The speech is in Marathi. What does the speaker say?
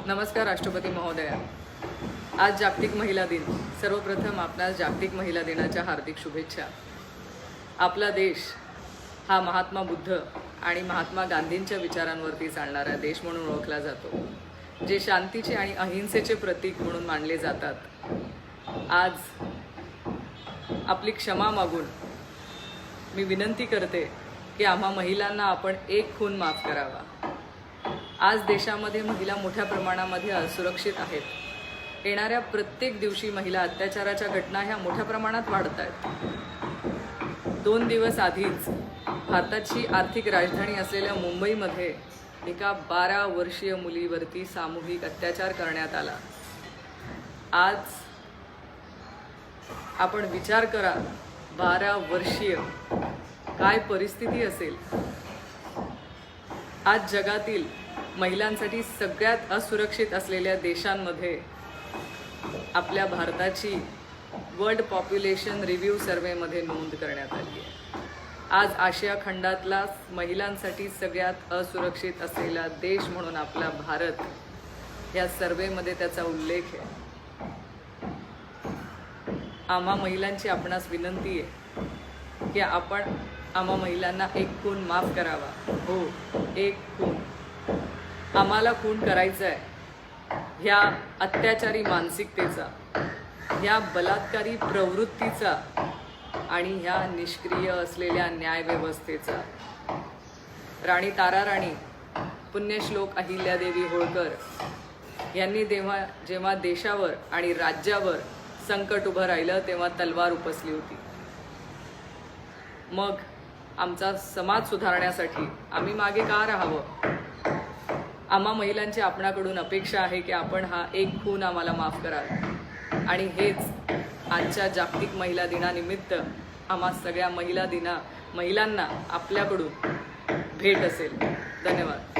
नमस्कार राष्ट्रपती महोदया. आज जागतिक महिला दिन. सर्वप्रथम आपणास जागतिक महिला दिनाच्या हार्दिक शुभेच्छा. आपला देश हा महात्मा बुद्ध आणि महात्मा गांधींच्या विचारांवरती चालणारा देश म्हणून ओळखला जातो, जे शांतीचे आणि अहिंसेचे प्रतीक म्हणून मानले जातात. आज आपली क्षमा मागून मी विनंती करते की आम्हा महिलांना आपण एक खून माफ करावा. आज देशामध्ये महिला मोठ्या प्रमाणामध्ये असुरक्षित आहेत. येणाऱ्या प्रत्येक दिवशी महिला अत्याचाराच्या घटना ह्या मोठ्या प्रमाणात वाढत आहेत. 2 दिवस आधीच भारताची आर्थिक राजधानी असलेल्या मुंबईमध्ये एका 12 वर्षीय मुलीवरती सामूहिक अत्याचार करण्यात आला. आज आपण विचार करा, 12 वर्षीय काय परिस्थिती असेल. आज जगातील महिलांसाठी सगळ्यात असुरक्षित असलेल्या देशांमध्ये आपल्या भारताची वर्ल्ड पॉप्युलेशन रिव्ह्यू सर्वेमध्ये नोंद करण्यात आली आहे. आज आशिया खंडातला महिलांसाठी सगळ्यात असुरक्षित असलेला देश म्हणून आपला भारत या सर्वेमध्ये त्याचा उल्लेख आहे. आम्हा महिलांची आपणास विनंती आहे की आपण आम्हा महिलांना एक खून माफ करावा. हो, एक खून. आम्हाला खून करायचा आहे. ह्या अत्याचारी मानसिकतेचा, ह्या बलात्कारी प्रवृत्तीचा आणि ह्या निष्क्रिय असलेल्या न्यायव्यवस्थेचा. राणी ताराराणी, पुण्यश्लोक अहिल्यादेवी होळकर यांनी जेव्हा देशावर आणि राज्यावर संकट उभं राहिलं तेव्हा तलवार उपसली होती. मग आमचा समाज सुधारण्यासाठी आम्ही मागे का राहावं. आम्हा महिलांची आपणाकडून अपेक्षा आहे की आपण हा एक खून आम्हाला माफ कराल. आणि हेच आजच्या जागतिक महिला दिनानिमित्त आम्हा सगळ्या महिलांना आपल्याकडून भेट असेल. धन्यवाद.